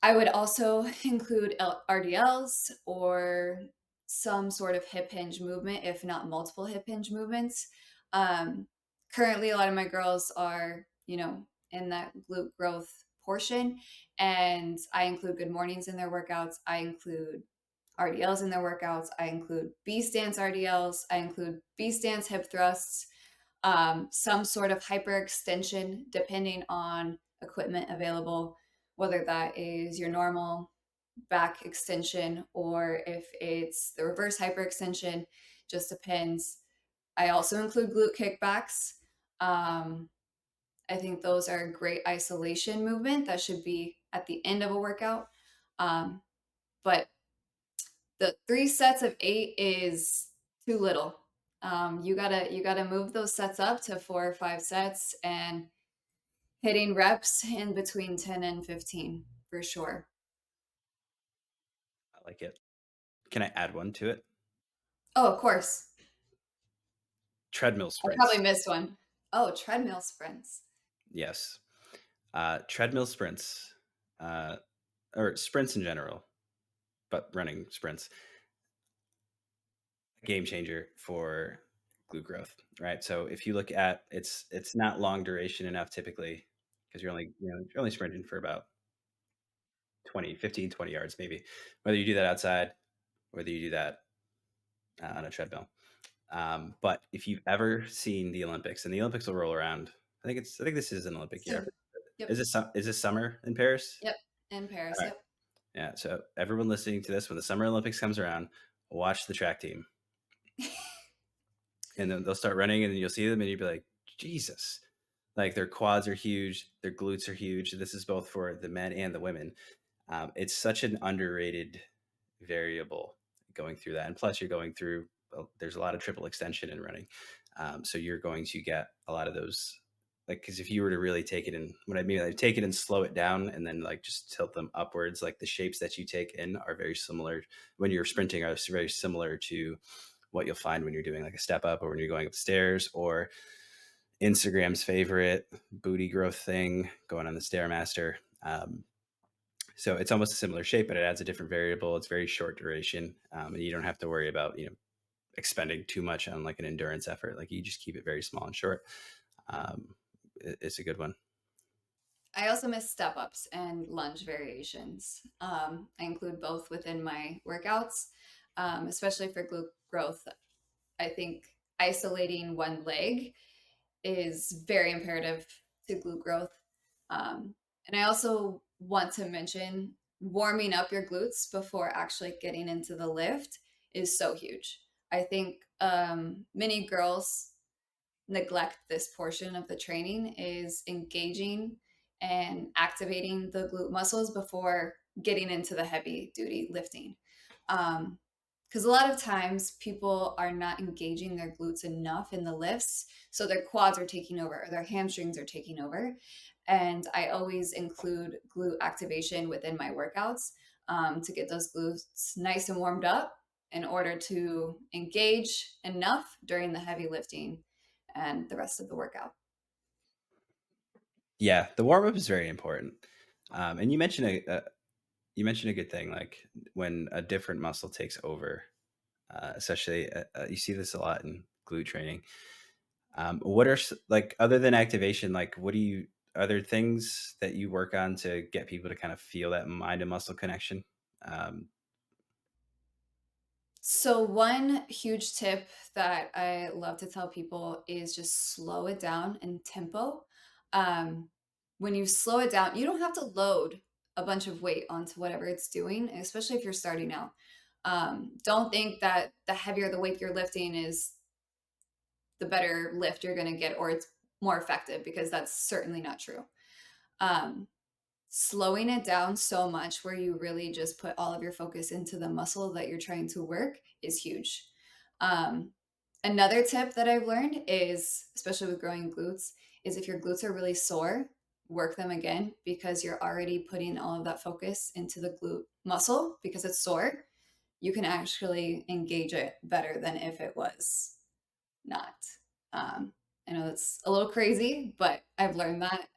I would also include RDLs or some sort of hip hinge movement, if not multiple hip hinge movements. Um, Currently, a lot of my girls are, in that glute growth portion, and I include good mornings in their workouts. I include RDLs in their workouts. I include B stance RDLs. I include B stance hip thrusts, some sort of hyperextension, depending on equipment available, whether that is your normal back extension or if it's the reverse hyperextension, just depends. I also include glute kickbacks. Um, I think those are a great isolation movement that should be at the end of a workout. But the 3 sets of 8 is too little. You gotta move those sets up to 4 or 5 sets and hitting reps in between 10 and 15 for sure. I like it. Can I add one to it? Oh, of course. Treadmill I probably sprints. missed one. Oh, treadmill sprints. Yes. Treadmill sprints, uh, or sprints in general, but running sprints, game changer for glute growth, right? So if you look at it's not long duration enough typically because you're only sprinting for about 20 yards maybe. Whether you do that outside, whether you do that on a treadmill. But if you've ever seen the Olympics, and the Olympics will roll around, I think this is an Olympic year. Soon. Yep. Is this summer in Paris? Yep. In Paris. All right. Yep. Yeah. So everyone listening to this, when the Summer Olympics comes around, watch the track team, and then they'll start running, and then you'll see them, and you'll be like, Jesus, like their quads are huge, their glutes are huge. This is both for the men and the women. It's such an underrated variable going through that, and plus you're going through. There's a lot of triple extension in running, so you're going to get a lot of those. Like, because if you were to really take it in, what I mean, like take it and slow it down, and then like just tilt them upwards, like the shapes that you take in are very similar when you're sprinting, are very similar to what you'll find when you're doing like a step up or when you're going upstairs or Instagram's favorite booty growth thing, going on the Stairmaster. So it's almost a similar shape, but it adds a different variable. It's very short duration, and you don't have to worry about expending too much on like an endurance effort. Like you just keep it very small and short. It's a good one. I also miss step ups and lunge variations. I include both within my workouts, especially for glute growth. I think isolating one leg is very imperative to glute growth. And I also want to mention warming up your glutes before actually getting into the lift is so huge. I think many girls neglect this portion of the training is engaging and activating the glute muscles before getting into the heavy duty lifting. Because a lot of times people are not engaging their glutes enough in the lifts, so their quads are taking over, or their hamstrings are taking over. And I always include glute activation within my workouts to get those glutes nice and warmed up in order to engage enough during the heavy lifting and the rest of the workout. Yeah, the warm up is very important. And you mentioned a good thing, like when a different muscle takes over. especially you see this a lot in glute training. What are like other than activation? Like, what do you? Are there things that you work on to get people to kind of feel that mind and muscle connection? Um, So, one huge tip that I love to tell people is just slow it down in tempo. Um, when you slow it down, you don't have to load a bunch of weight onto whatever it's doing, especially if you're starting out. Don't think that the heavier the weight you're lifting is the better lift you're going to get or it's more effective, because that's certainly not true. Um, Slowing it down so much where you really just put all of your focus into the muscle that you're trying to work is huge. Um, Another tip that I've learned is, especially with growing glutes, is if your glutes are really sore, work them again, because you're already putting all of that focus into the glute muscle because it's sore. You can actually engage it better than if it was not. Um, I know that's a little crazy, but I've learned that.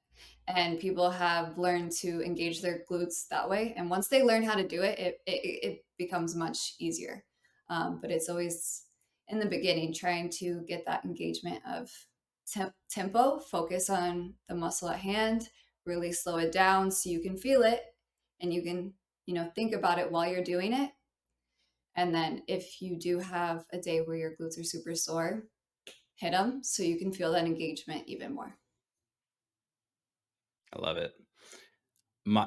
And people have learned to engage their glutes that way. And once they learn how to do it, it becomes much easier. But it's always in the beginning trying to get that engagement of tempo, focus on the muscle at hand, really slow it down so you can feel it and you can, think about it while you're doing it. And then if you do have a day where your glutes are super sore, hit them so you can feel that engagement even more. I love it.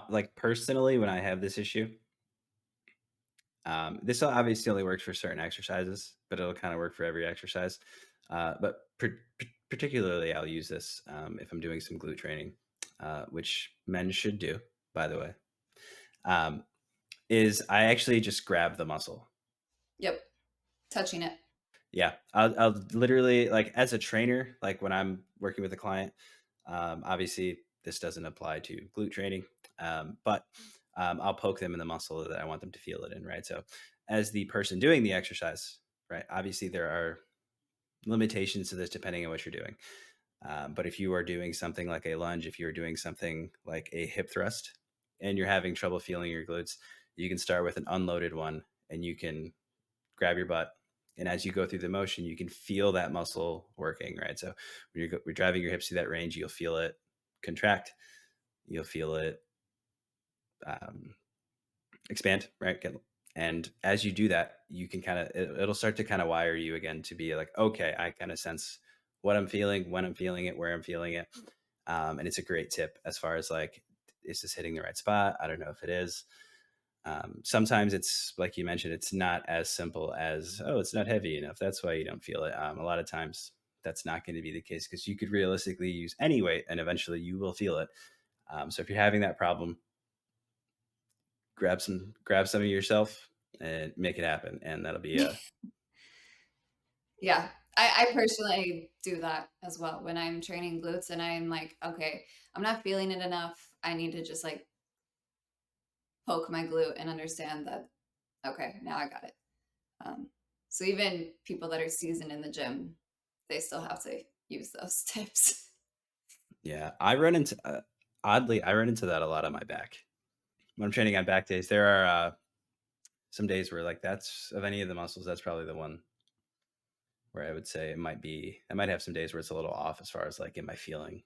Like personally, when I have this issue, this obviously only works for certain exercises, but it'll kind of work for every exercise. But particularly, I'll use this if I'm doing some glute training, which men should do, by the way. Um, is I actually just grab the muscle. Yep, touching it. Yeah, I'll literally like as a trainer, like when I'm working with a client. Obviously, this doesn't apply to glute training, but I'll poke them in the muscle that I want them to feel it in. Right. So, as the person doing the exercise, right? Obviously, there are limitations to this depending on what you're doing. But if you are doing something like a lunge, if you're doing something like a hip thrust, and you're having trouble feeling your glutes, you can start with an unloaded one, and you can grab your butt. And as you go through the motion, you can feel that muscle working, right? So when you're driving your hips through that range, you'll feel it contract, you'll feel it um, expand, right? And as you do that, you can kind of, it'll start to kind of wire you again to be like, okay, I kind of sense what I'm feeling, when I'm feeling it, where I'm feeling it. And it's a great tip as far as like, is this hitting the right spot? I don't know if it is. Sometimes it's like you mentioned, it's not as simple as, oh, it's not heavy enough. That's why you don't feel it. A lot of times that's not going to be the case because you could realistically use any weight and eventually you will feel it. So if you're having that problem, grab some of yourself and make it happen. And that'll be Yeah. I personally do that as well when I'm training glutes and I'm like, okay, I'm not feeling it enough. I need to just like poke my glute and understand that, okay, now I got it. Um, so even people that are seasoned in the gym, they still have to use those tips. yeah. I run into that a lot on my back when I'm training on back days. There are some days where like that's of any of the muscles, that's probably the one where I would say I might have some days where it's a little off as far as like, am I feeling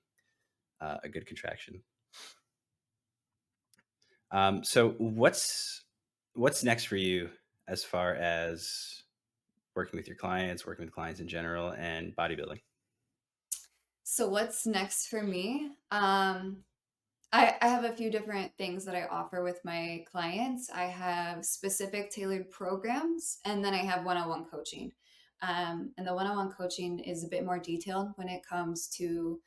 a good contraction? So what's next for you as far as working with clients in general, and bodybuilding? So what's next for me? I have a few different things that I offer with my clients. I have specific tailored programs, and then I have one-on-one coaching. And the one-on-one coaching is a bit more detailed when it comes to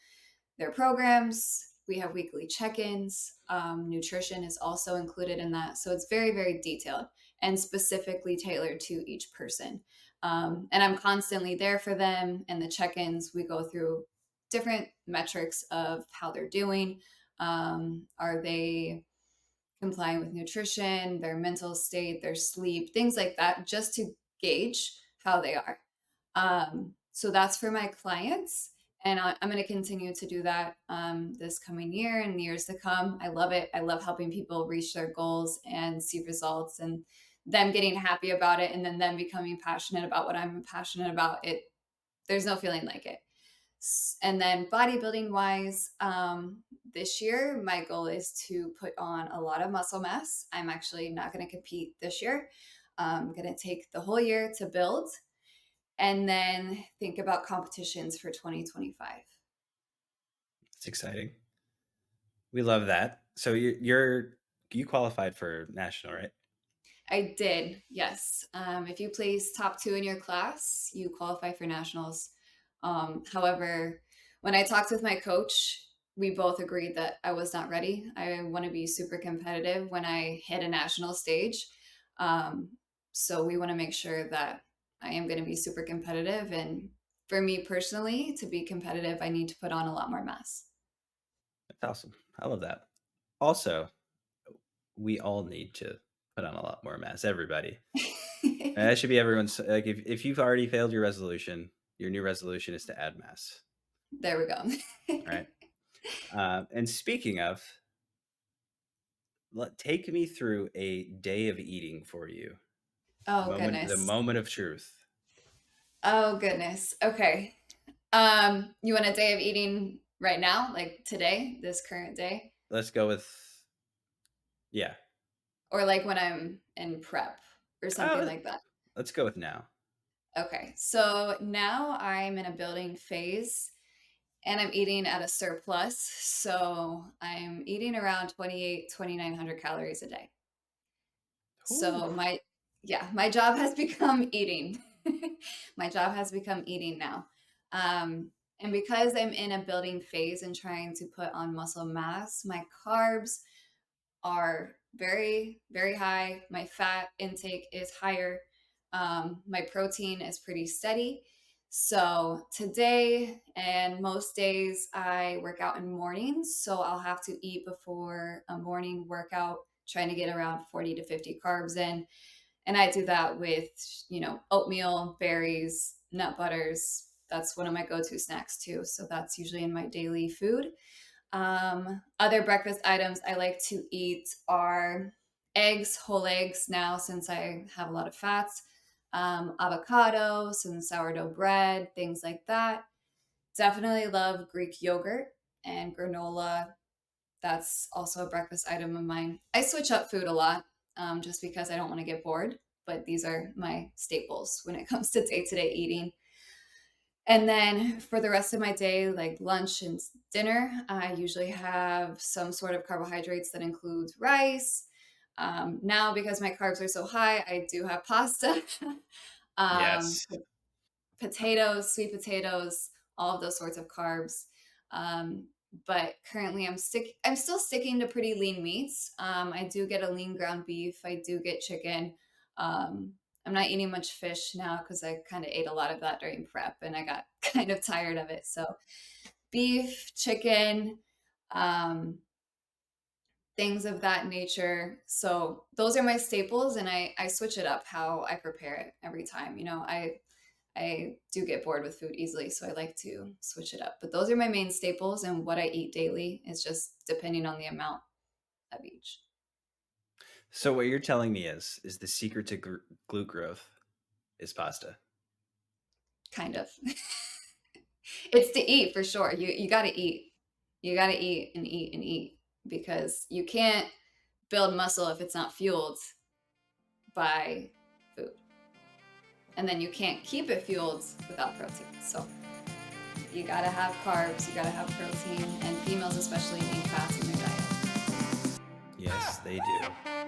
their programs. We have weekly check-ins. Nutrition is also included in that. So it's very, very detailed and specifically tailored to each person. And I'm constantly there for them. And the check-ins, we go through different metrics of how they're doing. Are they complying with nutrition, their mental state, their sleep, things like that, just to gauge how they are. So that's for my clients. And I'm going to continue to do that this coming year and years to come. I love it. I love helping people reach their goals and see results. And them getting happy about it and then them becoming passionate about what I'm passionate about, there's no feeling like it. And then bodybuilding wise, this year, my goal is to put on a lot of muscle mass. I'm actually not going to compete this year. I'm going to take the whole year to build and then think about competitions for 2025. It's exciting. We love that. So you qualified for national, right? I did, yes. If you place top two in your class, you qualify for nationals. However, when I talked with my coach, we both agreed that I was not ready. I want to be super competitive when I hit a national stage. Um, so we want to make sure that I am going to be super competitive. And for me personally, to be competitive, I need to put on a lot more mass. That's awesome. I love that. Also, we all need to put on a lot more mass. Everybody. And that should be everyone's. Like, if you've already failed your resolution, your new resolution is to add mass. There we go. All right. And speaking of, take me through a day of eating for you. Oh, The goodness. moment of truth. Oh, goodness. Okay. You want a day of eating right now, like today, this current day, Let's go with, yeah. or like when I'm in prep or something Uh, like that? let's go with now. Okay. So now I'm in a building phase and I'm eating at a surplus. So I'm eating around 2,900 calories a day. Whew. So my job has become eating. My job has become eating now. And because I'm in a building phase and trying to put on muscle mass, my carbs are very, very high. My fat intake is higher. My protein is pretty steady. So today and most days I work out in mornings. So I'll have to eat before a morning workout, trying to get around 40 to 50 carbs in. And I do that with, oatmeal, berries, nut butters. That's one of my go-to snacks too. So that's usually in my daily food. Other breakfast items I like to eat are eggs, whole eggs now since I have a lot of fats, avocado, some sourdough bread, things like that. Definitely love Greek yogurt and granola. That's also a breakfast item of mine. I switch up food a lot just because I don't want to get bored, but these are my staples when it comes to day eating. And then for the rest of my day, like lunch and dinner, I usually have some sort of carbohydrates that includes rice. Now, because my carbs are so high, I do have pasta, um, Yes. potatoes, sweet potatoes, all of those sorts of carbs. Um, but currently, I'm still sticking to pretty lean meats. I do get a lean ground beef. I do get chicken. Um, I'm not eating much fish now because I kind of ate a lot of that during prep and I got kind of tired of it. So beef, chicken, um, things of that nature. So those are my staples, and I switch it up how I prepare it every time. I do get bored with food easily, so I like to switch it up. But those are my main staples, and what I eat daily is just depending on the amount of each. So what you're telling me is the secret to glute growth is pasta. Kind of. It's to eat for sure. You got to eat. You got to eat and eat and eat because you can't build muscle if it's not fueled by food. And then you can't keep it fueled without protein. So you got to have carbs, you got to have protein, and females especially need fats in their diet. Yes, they do.